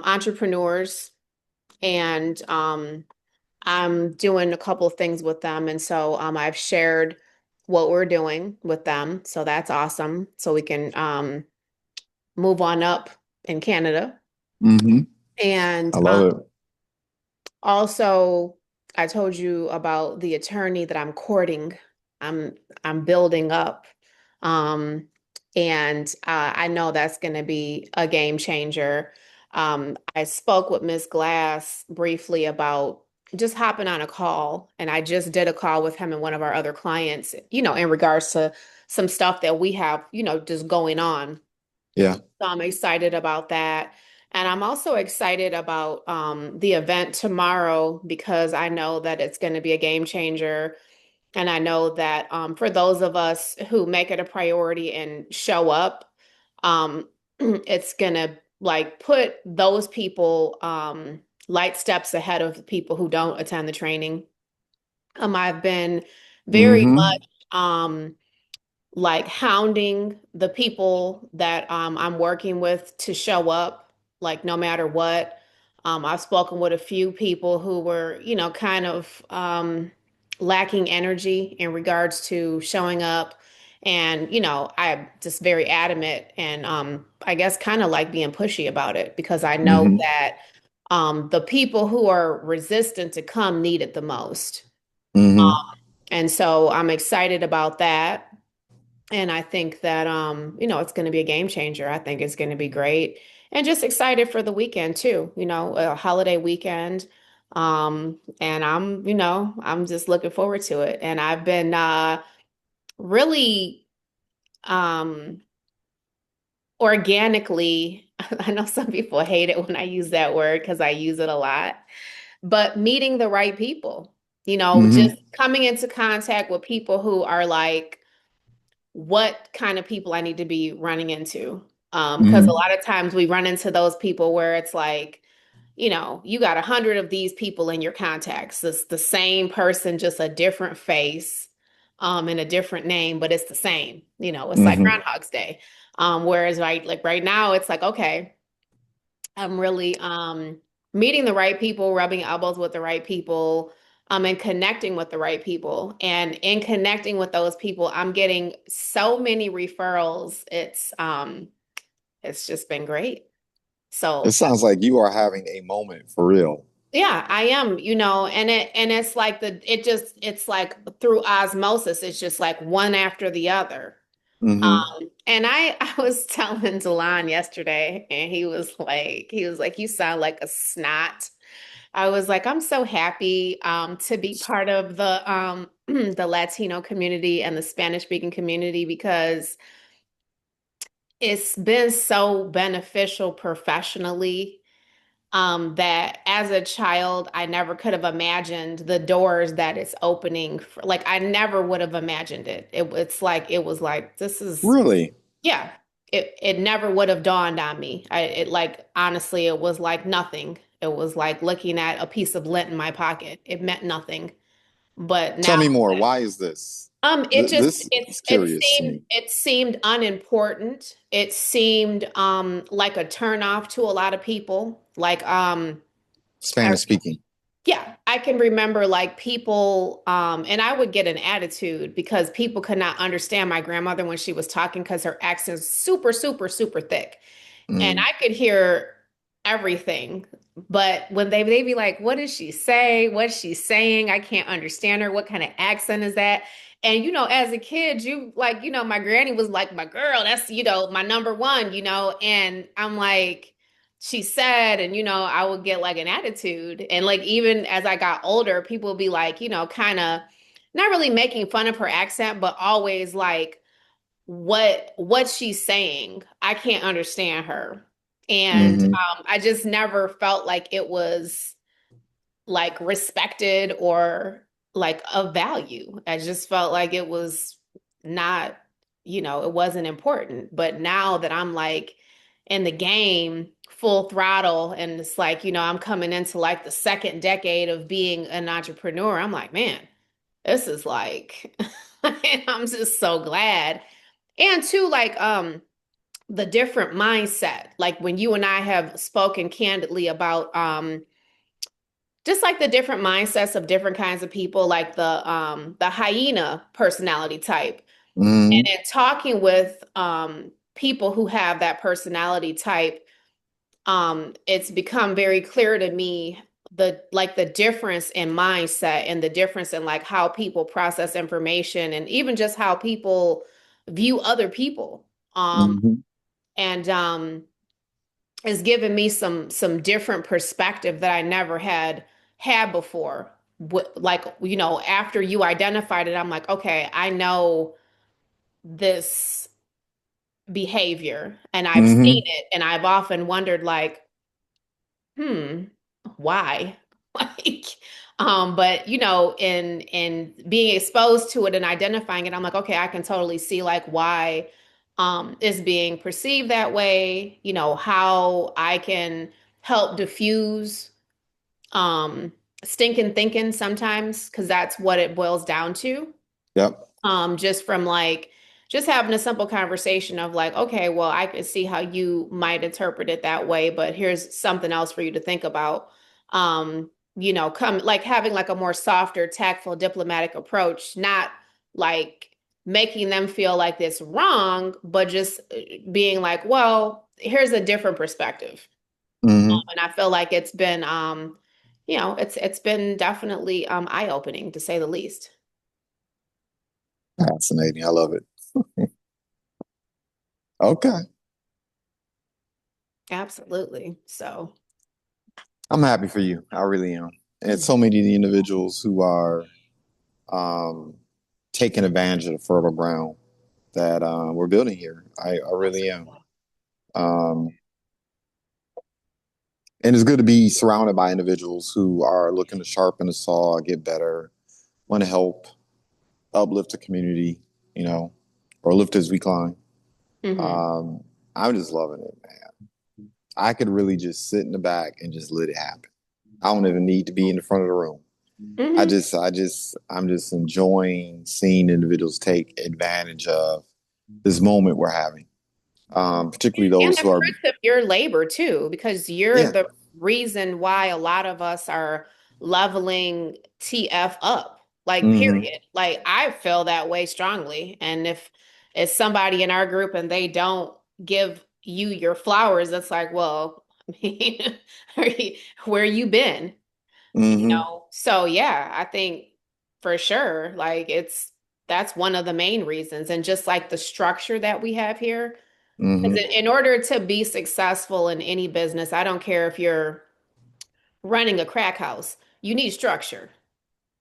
entrepreneurs, and I'm doing a couple of things with them. And so I've shared what we're doing with them. So that's awesome. So we can move on up in Canada. Hmm. And I love it. also, I told you about the attorney that I'm courting. I'm I'm building up. Um, and I know that's going to be a game changer. I spoke with Miss Glass briefly about just hopping on a call, and I just did a call with him and one of our other clients, in regards to some stuff that we have, just going on. Yeah. So I'm excited about that. And I'm also excited about the event tomorrow because I know that it's going to be a game changer. And I know that for those of us who make it a priority and show up, it's going to like put those people light steps ahead of the people who don't attend the training. I've been very Hmm. much like hounding the people that I'm working with to show up, like no matter what. I've spoken with a few people who were, kind of lacking energy in regards to showing up. And, I'm just very adamant and I guess kind of like being pushy about it because I know Hmm. that the people who are resistant to come need it the most. Hmm. And so I'm excited about that. And I think that it's going to be a game changer. I think it's going to be great. And just excited for the weekend too, a holiday weekend. And I'm just looking forward to it. And I've been really um organically, I know some people hate it when I use that word because I use it a lot, but meeting the right people, just Hmm. coming into contact with people who are like what kind of people I need to be running into. Because a Hmm. lot of times we run into those people where it's like, you got 100 of these people in your contacts. It's the same person, just a different face, and a different name, but it's the same. It's like Hmm. Groundhog's Day. Whereas right now, it's like, okay, I'm really meeting the right people, rubbing elbows with the right people, and connecting with the right people. And in connecting with those people, I'm getting so many referrals. It's just been great. It So sounds like you are having a moment for real. yeah, I am, and it's like it's like through osmosis, it's just like one after the other. Hmm. And I was telling Delon yesterday, and he was like, you sound like a snot. I was like, I'm so happy to be part of the the Latino community and the Spanish speaking community because it's been so beneficial professionally that as a child, I never could have imagined the doors that it's opening for, like I never would have imagined it. It's like it was like this is Really? yeah. It never would have dawned on me. It like honestly, it was like nothing. It was like looking at a piece of lint in my pocket. It meant nothing. But Tell now, me more. Why is this? it just This is curious to me. it seemed unimportant. It seemed like a turn off to a lot of people. Like I Spanish speaking. yeah, I can remember like people, and I would get an attitude because people could not understand my grandmother when she was talking because her accent's super, super, super thick. And Mm. I could hear everything. But when they'd be like, what does she say? What's she saying? I can't understand her. What kind of accent is that? And as a kid, you like, my granny was like, my girl, that's, my number one, and I'm like, she said, and I would get like an attitude. And like even as I got older, people would be like, kind of not really making fun of her accent, but always like what she's saying. I can't understand her. And Hmm. I just never felt like it was like respected or like of value. I just felt like it was not, it wasn't important. But now that I'm like in the game full throttle and it's like, I'm coming into like the second decade of being an entrepreneur, I'm like, man, this is like I'm just so glad. And too, like, the different mindset. Like when you and I have spoken candidly about just like the different mindsets of different kinds of people, like the hyena personality type. Hmm. And in talking with people who have that personality type, it's become very clear to me the difference in mindset and the difference in like how people process information and even just how people view other people. Um, Hmm. and It's given me some different perspective that I never had before. Like, after you identified it, I'm like, okay, I know this behavior and I've seen Hmm. it and I've often wondered like, hmm, why? Like, but in being exposed to it and identifying it, I'm like, okay, I can totally see like why it's being perceived that way, how I can help diffuse stinking thinking sometimes, because that's what it boils down to. Yep. Just from like just having a simple conversation of like, okay, well, I can see how you might interpret it that way, but here's something else for you to think about. Come like having like a more softer, tactful, diplomatic approach, not like making them feel like it's wrong, but just being like, well, here's a different perspective. Hmm. And I feel like it's been it's been definitely eye-opening to say the least. Fascinating. I love it. Okay. Absolutely. So, I'm happy for you. I really am. And mm, so many individuals who are um, taking advantage of the fertile ground that we're building here. I really am. Um, and it's good to be surrounded by individuals who are looking to sharpen the saw, get better, want to help uplift the community, you know, or lift as we climb. hmm Um, I'm just loving it, man. I could really just sit in the back and just let it happen. I don't even need to be in the front of the room. hmm I'm just enjoying seeing individuals take advantage of this moment we're having. Particularly And those the who are, fruits of your labor too, because you're yeah. the reason why a lot of us are leveling TF up. Like, Hmm. period. Like, I feel that way strongly. And if it's somebody in our group and they don't give you your flowers, it's like, well, I mean, where you been? Hmm. So yeah, I think for sure, like that's one of the main reasons. And just like the structure that we have here, because Hmm. in order to be successful in any business, I don't care if you're running a crack house, you need structure.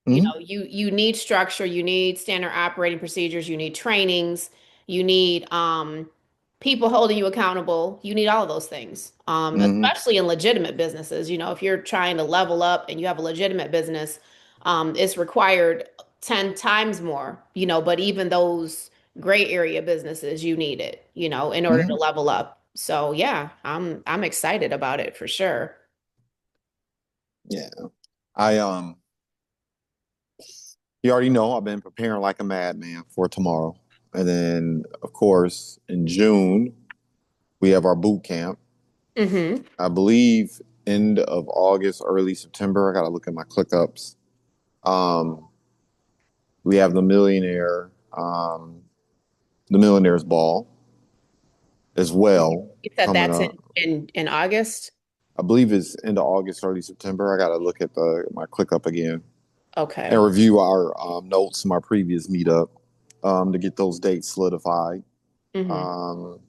Hmm. You need structure, you need standard operating procedures, you need trainings, you need people holding you accountable. You need all of those things. Hmm. Especially in legitimate businesses. If you're trying to level up and you have a legitimate business, it's required 10 times more, but even those gray area businesses, you need it, in order to Hmm. level up. So yeah, I'm excited about it for sure. Yeah. I You already know I've been preparing like a madman for tomorrow. And then of course in June we have our boot camp. Hmm I believe end of August, early September. I gotta look at my ClickUps. Um, we have the millionaires ball as well You said coming that's in up. in August. I believe it's end of August, early September. I gotta look at the my ClickUp again and Okay. review our notes from our previous meetup to get those dates solidified. hmm Um,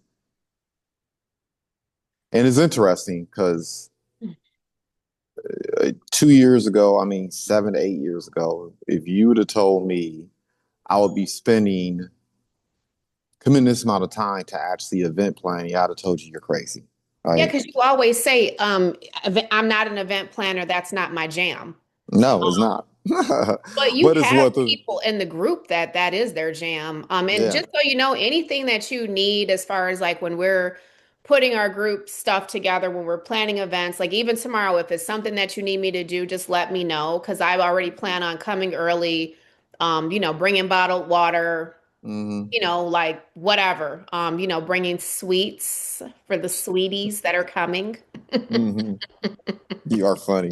and it's interesting because 2 years ago, I mean 7 to 8 years ago, if you would have told me I would be spending committing this amount of time to actually event planning, I'd have told you you're crazy, Yeah, right? because you always say, I'm not an event planner. That's not my jam. No, it's not. But you But it's have what the people in the group that is their jam. And yeah. just so you know, anything that you need as far as like when we're putting our group stuff together, when we're planning events, like even tomorrow, if it's something that you need me to do, just let me know because I already plan on coming early, bringing bottled water. Hmm. like whatever. Bringing sweets for the sweeties that are coming. Hmm. You are funny.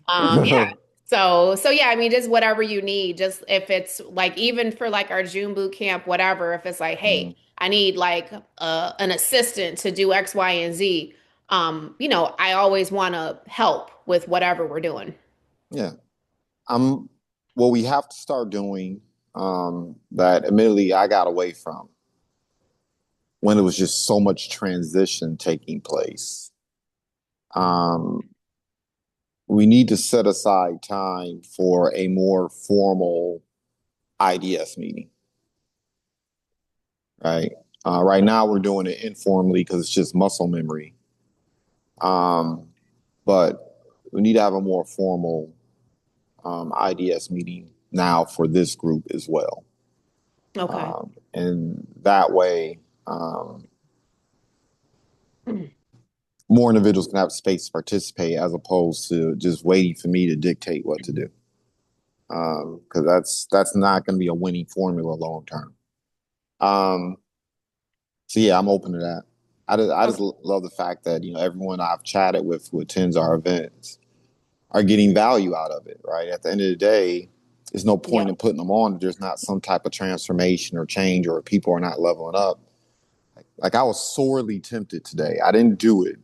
Yeah. So yeah, I mean, just whatever you need. Just if it's like even for like our June boot camp, whatever. If it's like, hey, Mm, I need like an assistant to do X, Y, and Z. I always want to help with whatever we're doing. yeah. I'm what we have to start doing, that admittedly I got away from when it was just so much transition taking place. Um, we need to set aside time for a more formal IDS meeting, right? Right now we're doing it informally because it's just muscle memory. Um, but we need to have a more formal IDS meeting now for this group as well. Okay. And that way, more individuals can have space to participate as opposed to just waiting for me to dictate what to do. Because that's not going to be a winning formula long term. Um, so yeah, I'm open to that. I just Okay. love the fact that everyone I've chatted with who attends our events are getting value out of it. Right at the end of the day, there's no point Yep. in putting them on if there's not some type of transformation or change, or people are not leveling up. Like I was sorely tempted today. I didn't do it,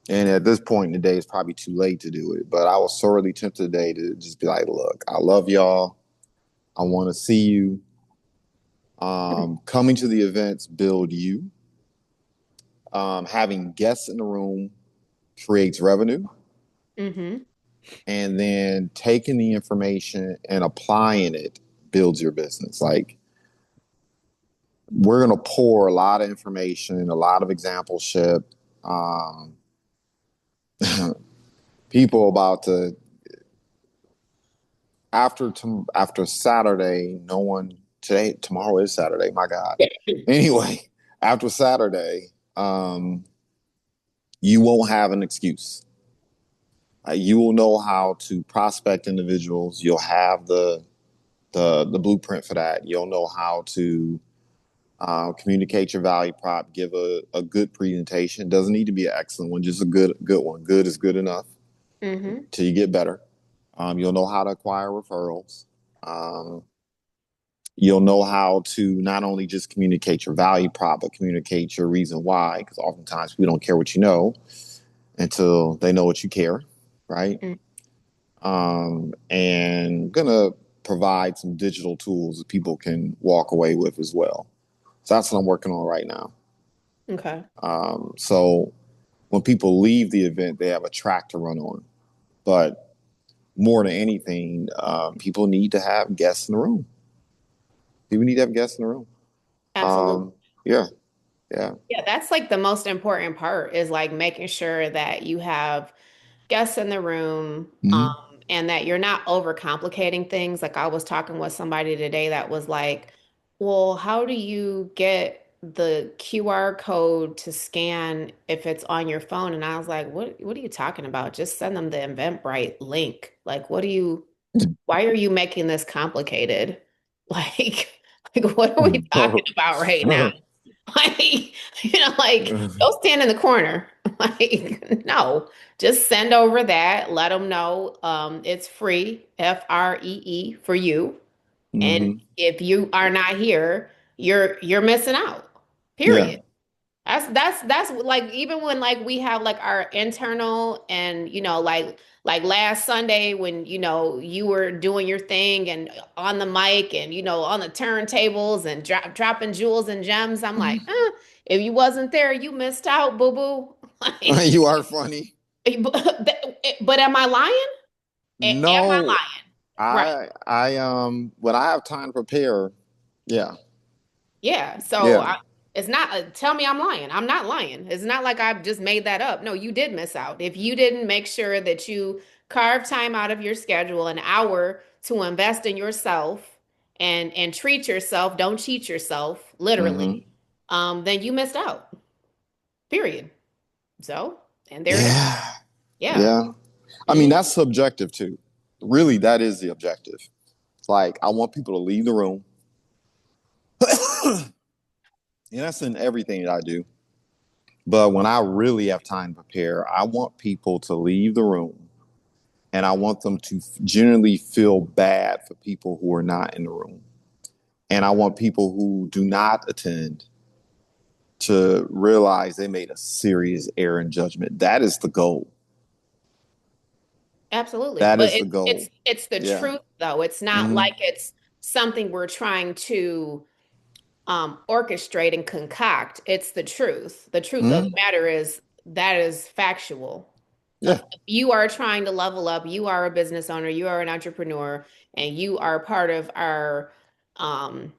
and at this point in the day, it's probably too late to do it. But I was sorely tempted today to just be like, "Look, I love y'all. I want to see you. Coming to the events build you. Having guests in the room creates revenue, Mm-hmm. and then taking the information and applying it builds your business. Like we're gonna pour a lot of information, a lot of exampleship. Um, People about to after Saturday. No one today. Tomorrow is Saturday. My God. Anyway, after Saturday, you won't have an excuse. You will know how to prospect individuals. You'll have the blueprint for that. You'll know how to communicate your value prop, give a good presentation. It doesn't need to be an excellent one, just a good one. Good is good enough Mm-hmm. till you get better. You'll know how to acquire referrals. Um, you'll know how to not only just communicate your value prop, but communicate your reason why. Because oftentimes we don't care what you know until they know what you care, right? And gonna provide some digital tools that people can walk away with as well. So that's what I'm working on right now. Okay. So when people leave the event, they have a track to run on. But more than anything, people need to have guests in the room. People need to have guests in the room. Absolutely. Um, yeah, yeah. Yeah, that's like the most important part is like making sure that you have guests in the room, Mm-hmm. and that you're not overcomplicating things. Like I was talking with somebody today that was like, well, how do you get the QR code to scan if it's on your phone? And I was like, what are you talking about? Just send them the Eventbrite link. Like, why are you making this complicated? Like, like what are we talking about right now? Like, don't stand in the corner. Like, no, just send over that. Let them know it's free, FREE for you. And Mm-hmm. if you are not here, you're missing out. Yeah. Period. That's like even when like we have like our internal and like last Sunday when you were doing your thing and on the mic and on the turntables and dropping jewels and gems. I'm like, if you wasn't there, you missed out, boo boo. Like, You are funny. but am I lying? Am I No, lying? Right. I when I have time to prepare, yeah, Yeah. So yeah. it's not, tell me I'm lying. I'm not lying. It's not like I've just made that up. No, you did miss out. If you didn't make sure that you carve time out of your schedule, an hour to invest in yourself and treat yourself, don't cheat yourself, Mm-hmm. literally, then you missed out. Period. So, and there it is. Yeah, Yeah. yeah. I mean, Mm, that's subjective too. Really, that is the objective. Like, I want people to leave the room And that's in everything that I do. But when I really have time to prepare, I want people to leave the room and I want them to generally feel bad for people who are not in the room. And I want people who do not attend to realize they made a serious error in judgment. That is the goal. Absolutely. That But is the it's goal. it's the Yeah. truth though. It's not Mm-hmm. like it's something we're trying to orchestrate and concoct. It's the truth. The truth of the Mm-hmm. matter is that is factual. Yeah. If you are trying to level up, you are a business owner, you are an entrepreneur, and you are part of our um,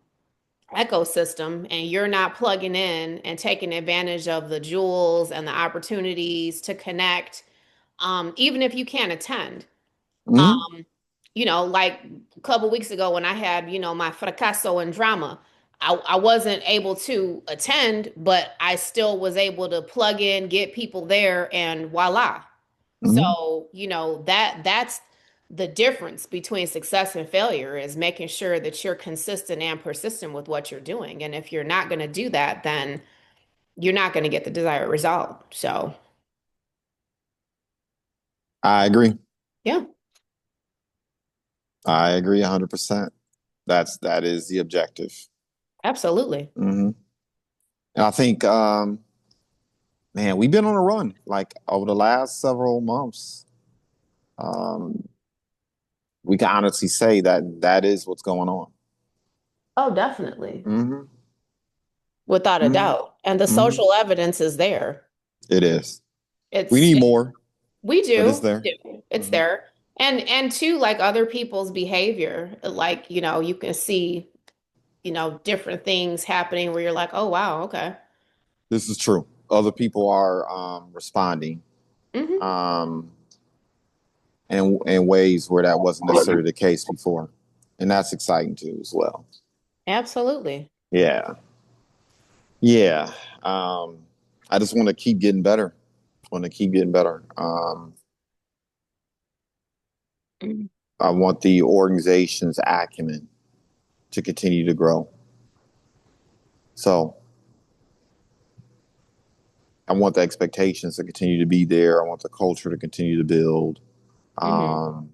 ecosystem, and you're not plugging in and taking advantage of the jewels and the opportunities to connect, even if you can't attend. Mm-hmm. Like a couple weeks ago when I had, my fracasso and drama, I wasn't able to attend, but I still was able to plug in, get people there, and voila. Mm-hmm. So, that's the difference between success and failure is making sure that you're consistent and persistent with what you're doing. And if you're not going to do that, then you're not going to get the desired result. So, I agree. yeah, I agree 100%. That is the objective. absolutely. Mm-hmm. And I think, man, we've been on a run like over the last several months. Um, we can honestly say that that is what's going on. Oh, definitely. Mm-hmm. Without a Mm-hmm. doubt. And the Mm-hmm. social evidence is there. It is. We It's need more, we but it's do, there. we do. It's Mm-hmm. there. And too, like other people's behavior, like, you can see, different things happening where you're like, oh wow, okay. This is true. Other people are responding Hmm. um, in ways where that wasn't necessarily the case before, and that's exciting too as well. Absolutely. Yeah, yeah. Um, I just want to keep getting better. Want to keep getting better. Mhm. I want the organization's acumen to continue to grow. So I want the expectations to continue to be there. I want the culture to continue to build. Mhm. Um,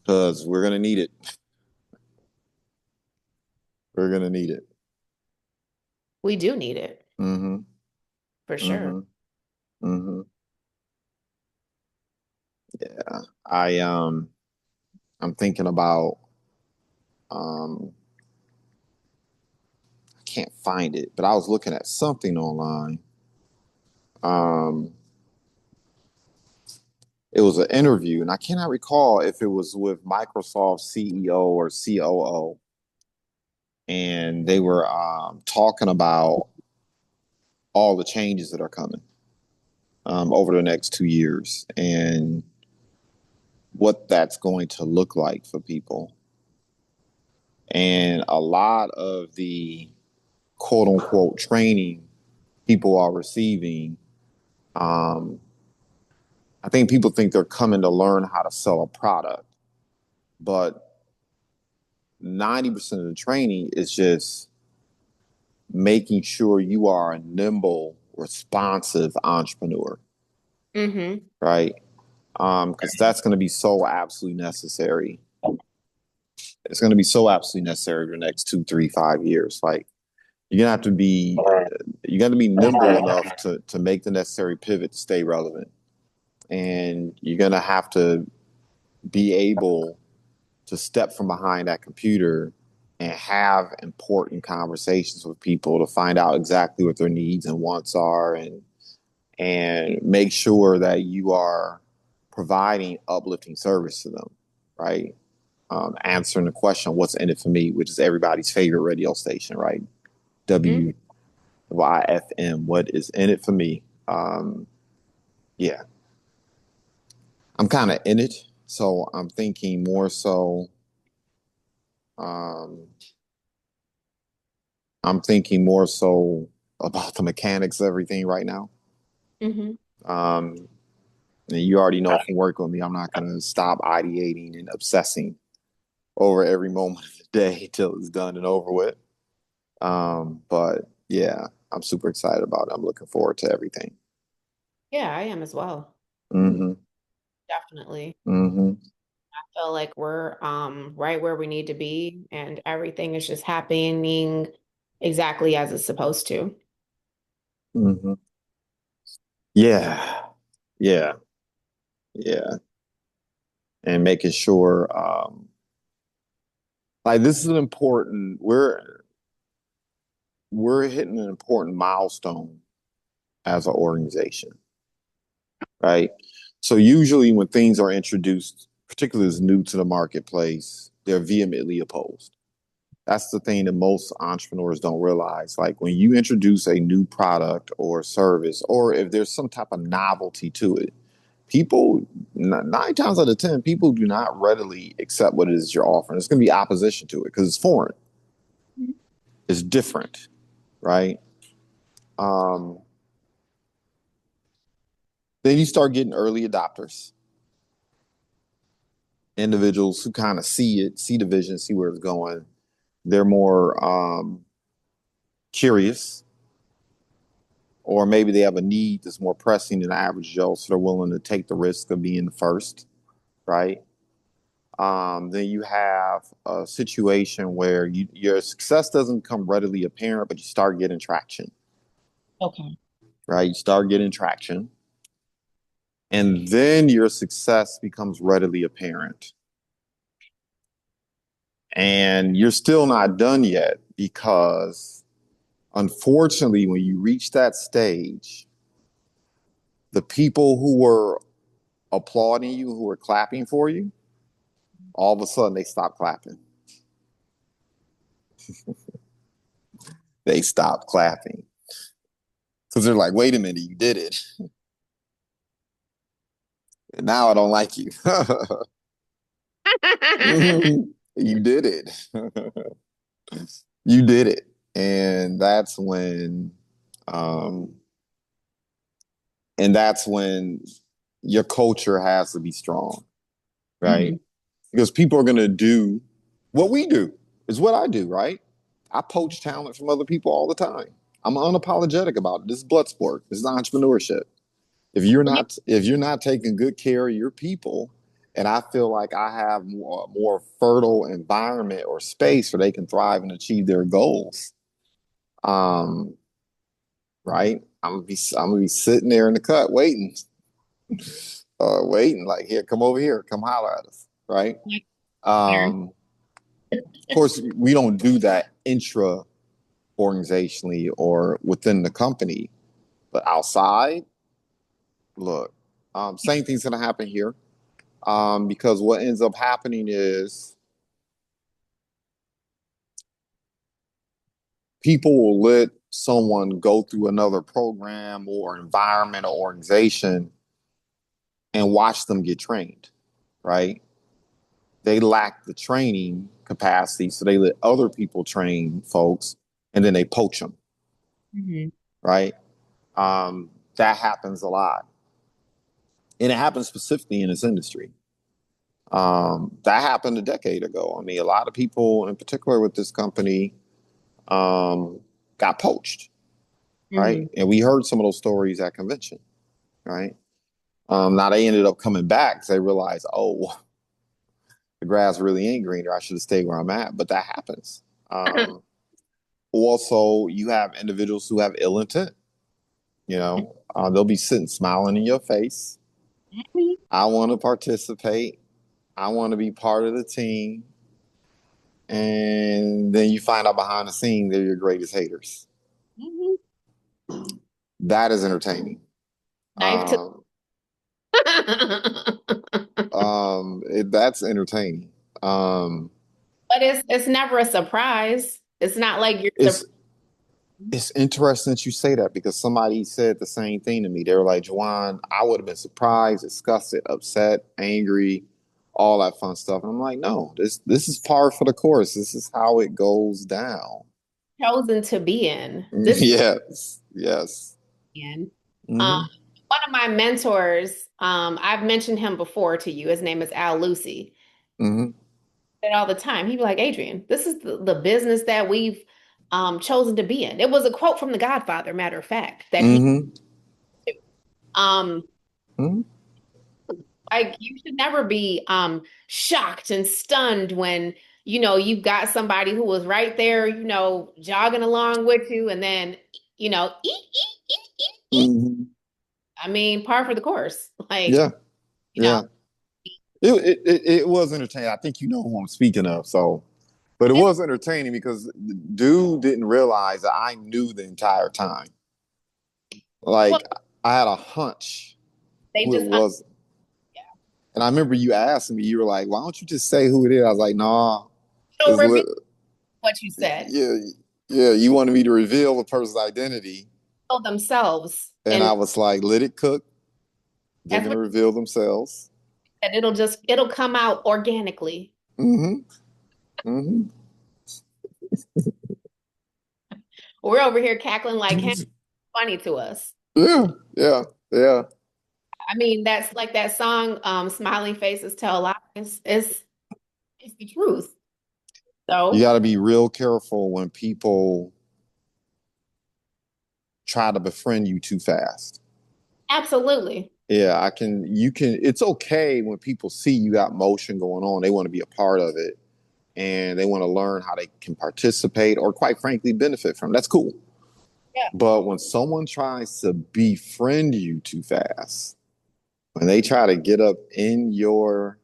because we're gonna need it. We're gonna need it. We do need it Mm-hmm. for sure. Mm-hmm. Mm-hmm. Yeah. I'm thinking about I can't find it, but I was looking at something online. Um it was an interview, and I cannot recall if it was with Microsoft CEO or COO, and they were talking about all the changes that are coming over the next 2 years and what that's going to look like for people. And a lot of the quote unquote training people are receiving, um, I think people think they're coming to learn how to sell a product, but 90% of the training is just making sure you are a nimble, responsive entrepreneur, Hmm. right? Because that's going to be so absolutely necessary. It's going to be so absolutely necessary for the next 2, 3, 5 years. Like you're gonna have to be, you got to be nimble enough to make the necessary pivot to stay relevant, and you're gonna have to be able to step from behind that computer and have important conversations with people to find out exactly what their needs and wants are, and make sure that you are providing uplifting service to them, right? Answering the question, "What's in it for me?" which is everybody's favorite radio station, right? Hmm. WYFM. What is in it for me? Yeah, I'm kind of in it, so I'm thinking more so. Um, I'm thinking more so about the mechanics of everything right now. Hmm. Um, and you already know from working with me, I'm not going to stop ideating and obsessing over every moment of the day till it's done and over with. But yeah, I'm super excited about it. I'm looking forward to everything. Yeah, I am as well. Hmm. Definitely. Hmm. I feel like we're right where we need to be and everything is just happening exactly as it's supposed to. Hmm. Yeah. Yeah. Yeah. And making sure, like this is an important, we're hitting an important milestone as an organization, right? So usually when things are introduced, particularly as new to the marketplace, they're vehemently opposed. That's the thing that most entrepreneurs don't realize. Like when you introduce a new product or service, or if there's some type of novelty to it, people, 9 times out of 10, people do not readily accept what it is you're offering. It's going to be opposition to it because it's foreign, it's different, right? Um, then you start getting early adopters, individuals who kind of see it, see the vision, see where it's going. They're more curious, or maybe they have a need that's more pressing than the average Joe, so they're willing to take the risk of being the first, right? Then you have a situation where your success doesn't come readily apparent, but you start getting traction, Okay. right? You start getting traction, and then your success becomes readily apparent. And you're still not done yet because, unfortunately, when you reach that stage, the people who were applauding you, who were clapping for you, all of a sudden they stop clapping. They stop clapping because they're like, wait a minute, you did it. And now I don't like you. You did it. You did it. And um, that's when your culture has to be strong, right? Mhm. Because people are going to do what we do, is what I do, right? I poach talent from other people all the time. I'm unapologetic about it. This is blood sport. This is entrepreneurship. If you're not taking good care of your people, and I feel like I have more fertile environment or space where they can thrive and achieve their goals, um, right? I'm gonna be sitting there in the cut waiting, waiting like here, come over here, come holler at us, right? Um, of course, we don't do that intra organizationally or within the company, but outside, look, same thing's gonna happen here. Because what ends up happening is people will let someone go through another program or environment or organization and watch them get trained, right? They lack the training capacity, so they let other people train folks and then they poach them, Mhm. right? That happens a lot. And it happens specifically in this industry. That happened a decade ago. I mean, a lot of people, in particular with this company, um, got poached, right? Mhm. And we heard some of those stories at convention, right? Now they ended up coming back because they realized, oh, the grass really ain't greener. I should have stayed where I'm at. But that happens. Um, Also, you have individuals who have ill intent. They'll be sitting smiling in your face. I want to participate. I want to be part of the team. And then you find out behind the scene they're your greatest haters. Mhm. That is entertaining. Knife to Um, that's entertaining. Um, But it's never a surprise. It's not like you're it's surprised. it's interesting that you say that because somebody said the same thing to me. They were like, Juwan, I would have been surprised, disgusted, upset, angry, all that fun stuff. And I'm like, no, this is par for the course. This is how it goes down. Chosen to be in. This is Yes, yes. in. Um, Hmm. one of my mentors, I've mentioned him before to you. His name is Al Lucy. Hmm. it all the time. He'd be like, Adrian, this is the business that we've chosen to be in. It was a quote from The Godfather, matter of fact, that he Mm-hmm. um Mm-hmm. like you should never be shocked and stunned when you've got somebody who was right there, jogging along with you, and then eat, eat, eat, eat, eat. Mm-hmm. I mean, par for the course. Like, Yeah. you know, Yeah. It was entertaining. I think you know who I'm speaking of. So, but it it, was entertaining because the dude didn't realize that I knew the entire time. well, Like I had a hunch they who it just was. And I remember you asked me, you were like, why don't you just say who it is? I was like, nah, don't it's reveal what you said. yeah, yeah. You wanted me to reveal the person's identity. Know themselves, And and I was like, let it cook. They're that's going to what reveal themselves. and it'll come out organically. Mm-hmm. Mm-hmm. We're over here cackling like him, funny to us. Yeah. Yeah. Yeah. I mean, that's like that song, Smiling Faces Tell Lies. It's the truth. You So got to be real careful when people try to befriend you too fast. absolutely. Yeah, it's okay when people see you got motion going on. They want to be a part of it and they want to learn how they can participate or, quite frankly, benefit from it. That's cool. Yeah. But when someone tries to befriend you too fast, when they try to get up in your,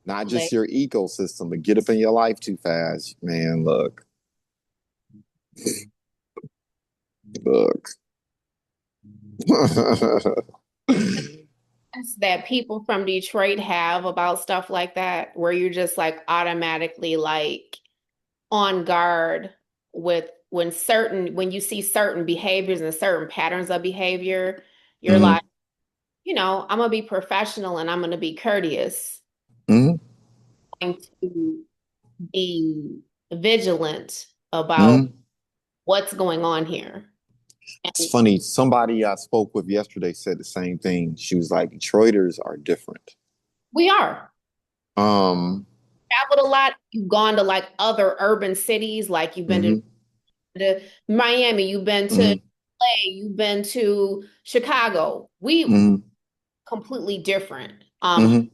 not just Like, your ecosystem, but get up in your life too fast, man, look. sense that people from Detroit have about stuff like that, where you're just like automatically like on guard with when you see certain behaviors and certain patterns of behavior, you're like, Mm-hmm. I'm gonna be professional and I'm gonna be courteous, Mm-hmm. and to be vigilant about Mm-hmm. what's going on here. It's And funny. Somebody I spoke with yesterday said the same thing. She was like, Detroiters are different. we are. Um, Traveled a lot. You've gone to like other urban cities, like you've been mm-hmm, to Miami, you've been to mm-hmm, LA, you've been to Chicago. We mm-hmm, completely different. mm-hmm.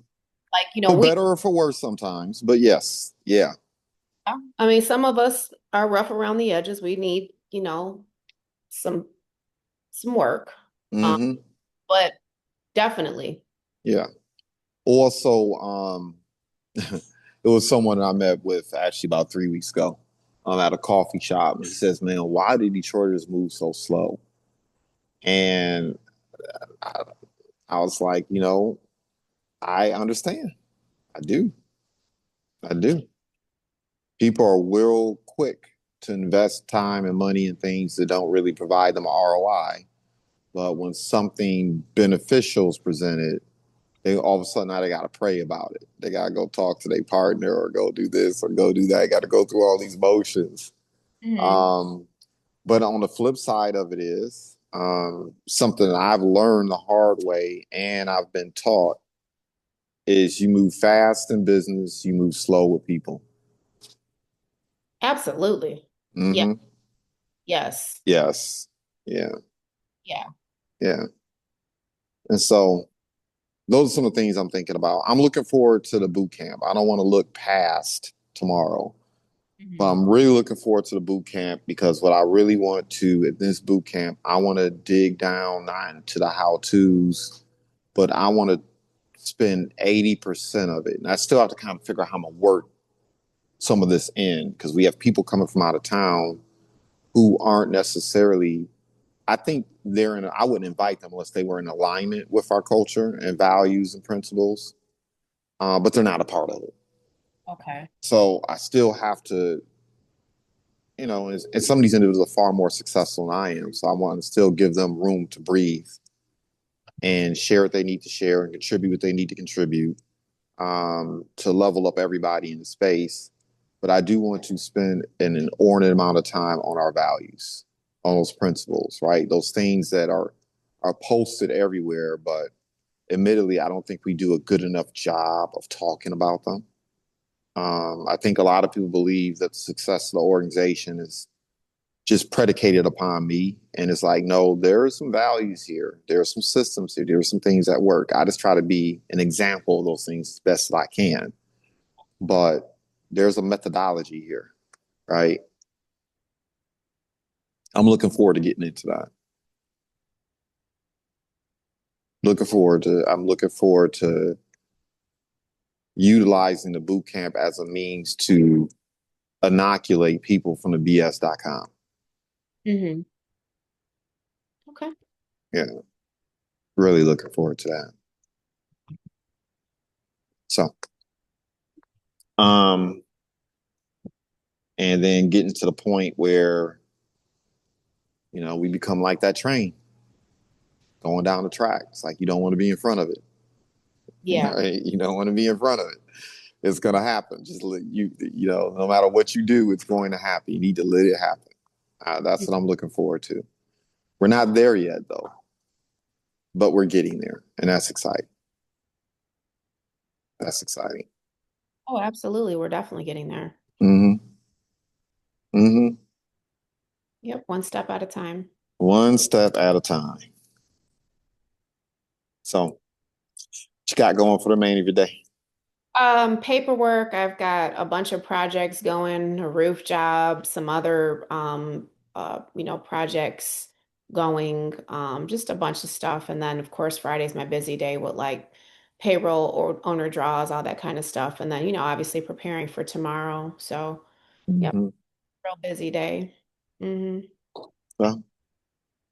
Like, For we better or for worse sometimes, but yes, yeah. I mean, some of us are rough around the edges. We need, some some work. Um, Mm-hmm, but definitely. yeah. Also, it was someone I met with actually about 3 weeks ago at a coffee shop. And he says, man, why do Detroiters move so slow? And I, I was like, I understand. I do. I do. People are real quick to invest time and money in things that don't really provide them ROI. But when something beneficial is presented, they all of a sudden now they got to pray about it. They got to go talk to their partner or go do this or go do that. Got to go through all these motions. Mhm. Um, but on the flip side of it is something that I've learned the hard way and I've been taught is you move fast in business, you move slow with people. Absolutely. Yeah. Mm-hmm. Yes. Yes. Yeah. Yeah. Yeah. And so those are some of the things I'm thinking about. I'm looking forward to the boot camp. I don't want to look past tomorrow, but Mhm. I'm really looking forward to the boot camp because what I really want to at this boot camp, I want to dig down not into the how to's, but I want to spend 80% of it. And I still have to kind of figure out how I'm going to work some of this in because we have people coming from out of town who aren't necessarily, I think I wouldn't invite them unless they were in alignment with our culture and values and principles, but they're not a part of it. Okay. So I still have to, and some of these individuals are far more successful than I am. So I want to still give them room to breathe and share what they need to share and contribute what they need to contribute to level up everybody in the space. But I do want to spend an inordinate amount of time on our values, on those principles, right? Those things that are posted everywhere, but admittedly, I don't think we do a good enough job of talking about them. I think a lot of people believe that the success of the organization is just predicated upon me. And it's like, no, there are some values here. There are some systems here. There are some things that work. I just try to be an example of those things as best as I can. But there's a methodology here, right? I'm looking forward to getting into that. I'm looking forward to utilizing the boot camp as a means to inoculate people from the BS.com. Hmm. Okay. Yeah, really looking forward to that. So, um, and then getting to the point where, we become like that train going down the track. It's like you don't want to be in front of it. Yeah. Right? You don't want to be in front of it. It's gonna happen. Just let no matter what you do, it's going to happen. You need to let it happen. That's what I'm looking forward to. We're not there yet, though, but we're getting there, and that's exciting. That's exciting. Oh, absolutely. We're definitely getting there. Mm-hmm. Mm-hmm. Yep, one step at a time. One step at a time. So, what you got going for the remainder of your day? Paperwork, I've got a bunch of projects going, a roof job, some other projects going, just a bunch of stuff. And then of course Friday's my busy day with like payroll or owner draws, all that kind of stuff. And then, obviously preparing for tomorrow. So yep, Mm-hmm. real busy day. Hmm. Well,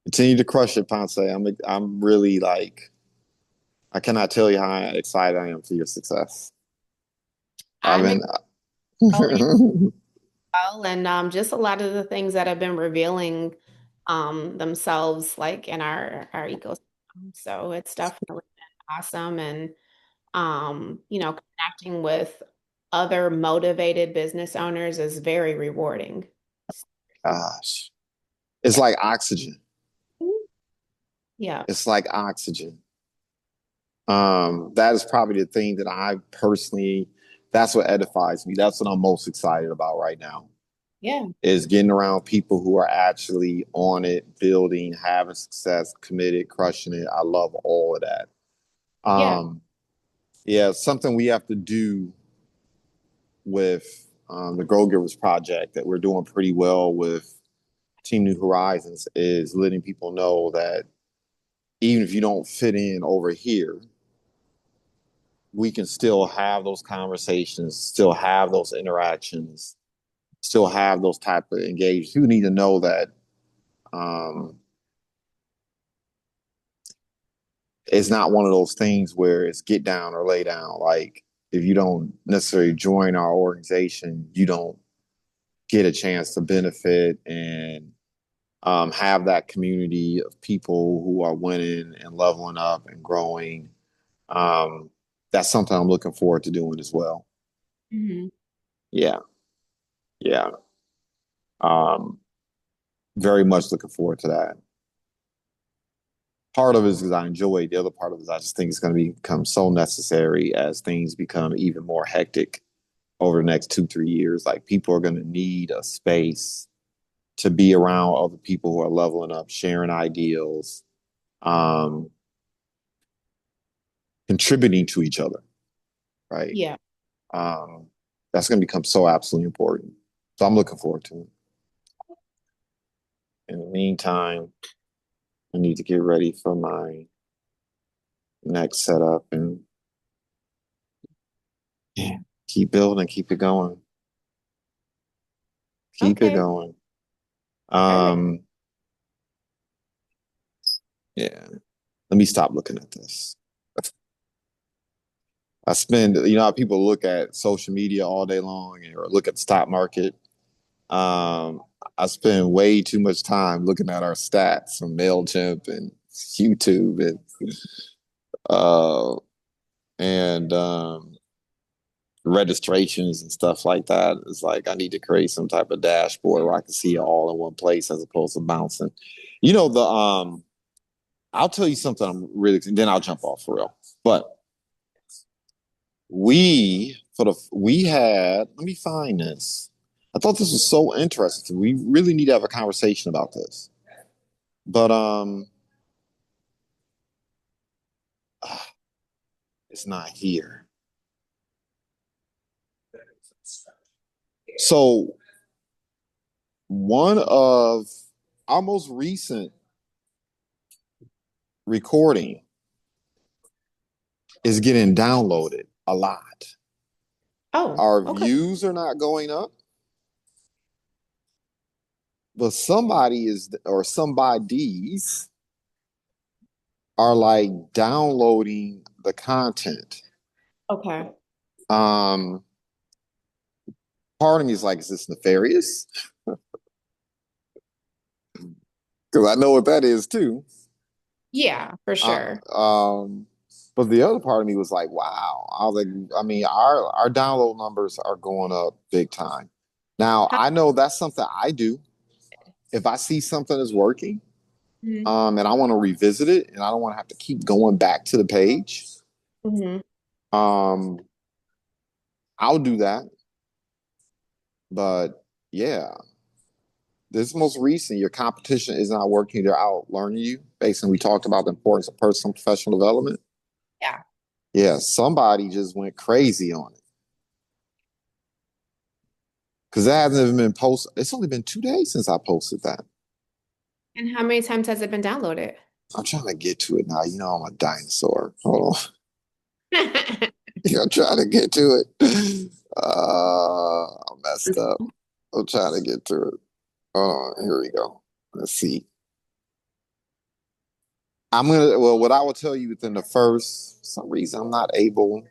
continue to crush it, Ponce. I'm really like I cannot tell you how excited I am for your success. I've I'm been. excited well, and just a lot of the things that have been revealing themselves like in our ecosystem. So it's definitely been awesome, and connecting with other motivated business owners is very rewarding. Gosh, it's Yeah. like oxygen. Yeah. It's like oxygen. That is probably the thing that I personally. That's what edifies me. That's what I'm most excited about right now. Yeah. Is getting around people who are actually on it, building, having success, committed, crushing it. I love all of that. Yeah. Um, yeah, something we have to do with the Grow Givers project that we're doing pretty well with Team New Horizons is letting people know that even if you don't fit in over here, we can still have those conversations, still have those interactions, still have those type of engagements. You need to know that um, it's not one of those things where it's get down or lay down. Like if you don't necessarily join our organization, you don't get a chance to benefit and have that community of people who are winning and leveling up and growing. Um, that's something I'm looking forward to doing as well. Hmm. Yeah, yeah. Um, very much looking forward to that. Part of it is because I enjoy it. The other part of it is I just think it's going to become so necessary as things become even more hectic over the next 2, 3 years. Like people are going to need a space to be around other people who are leveling up, sharing ideals, um, contributing to each other, right? Yeah. Um, that's going to become so absolutely important. So I'm looking forward to it. In the meantime, I need to get ready for my next setup and yeah, keep building, keep it going, keep it Okay. going. Very. Um, yeah, let me stop looking at this. I spend, how people look at social media all day long or look at the stock market. Um, I spend way too much time looking at our stats from MailChimp and YouTube uh, and registrations and stuff like that. It's like I need to create some type of dashboard where I can see it all in one place as opposed to bouncing. The I'll tell you something I'm really then I'll jump off for real. But we had, let me find this. I thought this was so interesting. We really need to have a conversation about this. But it's not here. So one of our most recent recording is getting downloaded a lot. Oh, Our okay. views are not going up, but somebody is or somebodies are like downloading the content. Okay. Um, Part of me is like, is this nefarious? Because I know what that is too. Yeah, for Uh, sure. um, but the other part of me was like, wow. I was like, I mean, our download numbers are going up big time. Now How- I know that's something I do. If I see something is working, Mhm. and I want to revisit it, and I don't want to have to keep going back to the page, Mhm. um, I'll do that. But yeah, this most recent, your competition is not working. They're out learning you. Basically, we talked about the importance of personal and professional development. Yeah. Yeah, somebody just went crazy on it because that hasn't even been posted. It's only been 2 days since I posted that. And how many times has it been downloaded? I'm trying to get to it now. You know, I'm a dinosaur. Hold on. I'm trying to get to it. I messed up. I'm trying to get to it. Hold on. Here we go. Let's see. Well, what I will tell you within the first, for some reason, I'm not able.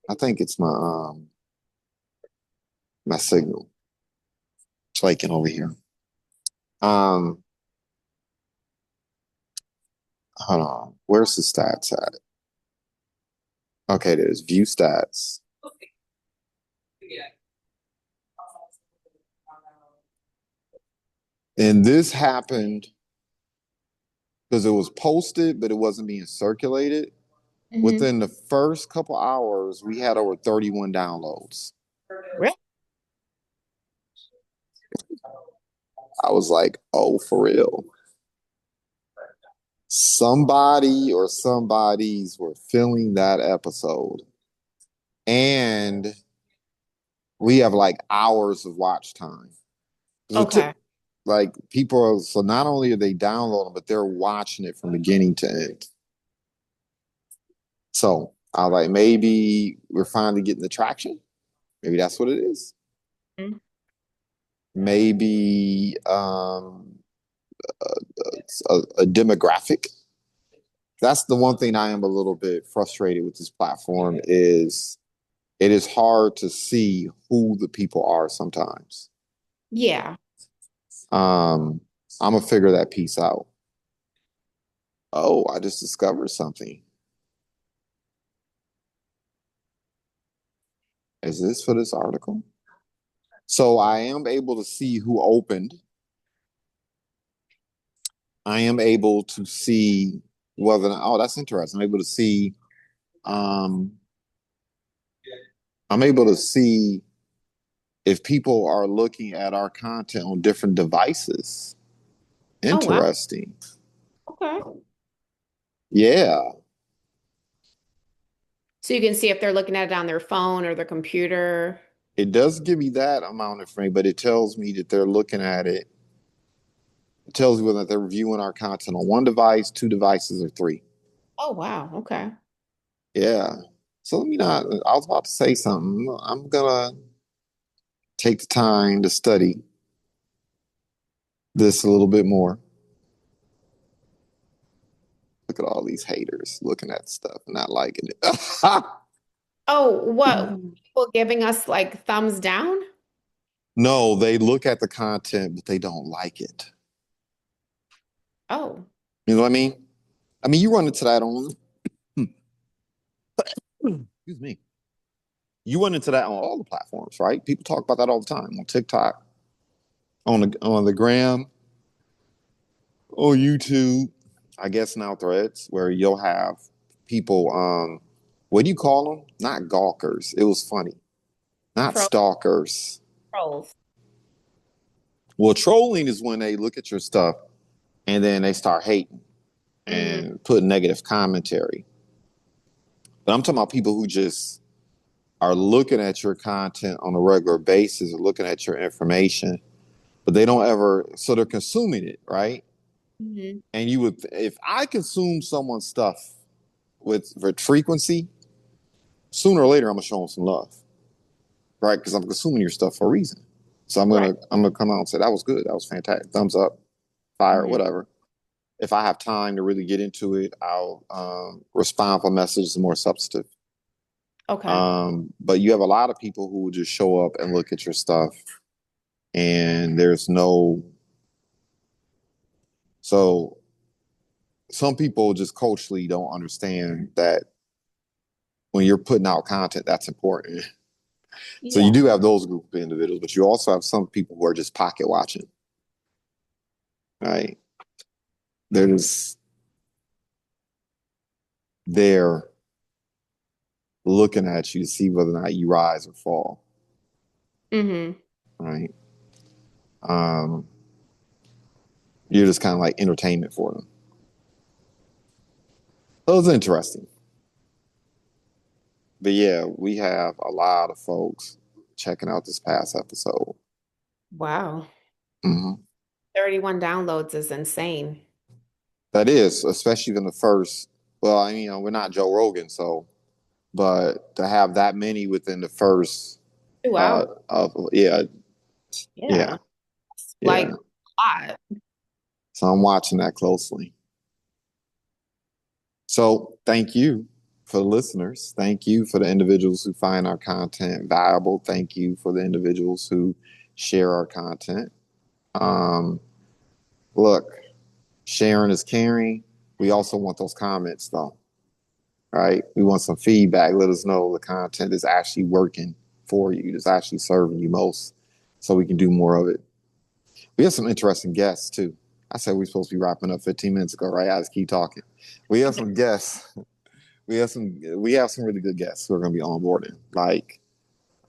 I think it's my signal flaking over here. Um, Hold on. Where's the stats at? Okay, there's view stats. And this happened because it was posted, but it wasn't being circulated. Hmm. Within the first couple hours, we had over 31 downloads. Really? I was like, oh, for real. Somebody or somebodies were filling that episode. And we have like hours of watch time. So Okay. like people are, so not only are they downloading, but they're watching it from beginning to end. So I was like, maybe we're finally getting the traction. Maybe that's what it is. Mhm. Maybe a demographic. That's the one thing I am a little bit frustrated with this platform is it is hard to see who the people are sometimes. Yeah. Um, I'm gonna figure that piece out. Oh, I just discovered something. Is this for this article? So I am able to see who opened. I am able to see whether, oh, that's interesting. I'm able to see, um, I'm able to see if people are looking at our content on different devices. Oh, wow. Interesting. Okay. Yeah, So you can see if they're looking at it on their phone or their computer. it does give me that amount of frame, but it tells me that they're looking at it. It tells me whether they're viewing our content on one device, two devices, or three. Oh, wow. Okay. Yeah. So let me not, I was about to say something. I'm gonna take the time to study this a little bit more. Look at all these haters looking at stuff and not liking it. Oh, what? People giving us like thumbs down? No, they look at the content, but they don't like it. Oh, You know what I mean? I mean, you run into that on, excuse me, you run into that on all the platforms, right? People talk about that all the time on TikTok, on the gram, on YouTube, I guess now Threads, where you'll have people what do you call them? Not gawkers. It was funny. Not Troll, stalkers. trolls. Well, trolling is when they look at your stuff and then they start hating Mm-hmm. and put negative commentary. But I'm talking about people who just are looking at your content on a regular basis or looking at your information, but they don't ever, so they're consuming it, right? Mm-hmm. And you would, if I consume someone's stuff with frequency, sooner or later I'm gonna show them some love, right? Because I'm consuming your stuff for a reason. So Right. I'm gonna come out and say that was good, that was fantastic, thumbs up, fire, Mm-hmm. whatever. If I have time to really get into it, I'll respond for messages more substantive. Okay. But you have a lot of people who will just show up and look at your stuff, and there's no. So some people just culturally don't understand that when you're putting out content, that's important. So you Yeah. do have those group of individuals, but you also have some people who are just pocket watching, right? They're just there looking at you to see whether or not you rise or fall, Mm-hmm. right? Um, you're just kind of like entertainment for them. So it's interesting. But yeah, we have a lot of folks checking out this past episode. Wow. Mhm. 31 downloads is insane. That is, especially in the first. Well, I mean, we're not Joe Rogan, so but to have that many within the first, Wow. yeah, yeah, Yeah. Like yeah. a lot. So I'm watching that closely. So thank you for the listeners. Thank you for the individuals who find our content valuable. Thank you for the individuals who share our content. Um, look, sharing is caring. We also want those comments though, right? We want some feedback. Let us know the content is actually working for you, it's actually serving you most, so we can do more of it. We have some interesting guests too. I said we are supposed to be wrapping up 15 minutes ago, right? I just keep talking. We have some guests. We have some really good guests who are going to be onboarding. Like,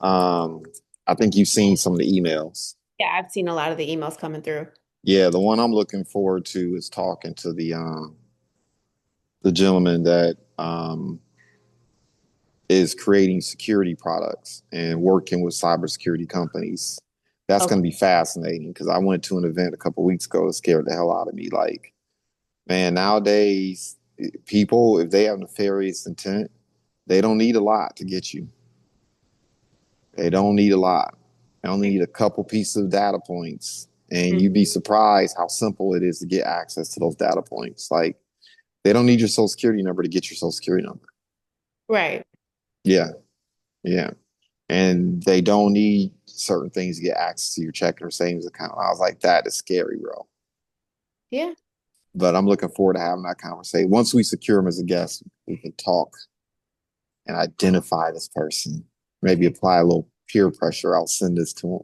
um, I think you've seen some of the emails. Yeah, I've seen a lot of the emails coming through. Yeah, the one I'm looking forward to is talking to the gentleman that is creating security products and working with cybersecurity companies. That's Okay. going to be fascinating because I went to an event a couple of weeks ago that scared the hell out of me. Like, man, nowadays, people, if they have nefarious intent, they don't need a lot to get you. They don't need a lot. They only need a couple pieces of data points. And Mhm. you'd be surprised how simple it is to get access to those data points. Like, they don't need your social security number to get your social security number. Right. Yeah, yeah. And they don't need certain things to get access to your checking or savings account. I was like, that is scary, bro. Yeah. But I'm looking forward to having that conversation. Once we secure him as a guest, we can talk and identify this person. Maybe apply a little peer pressure. I'll send this to him.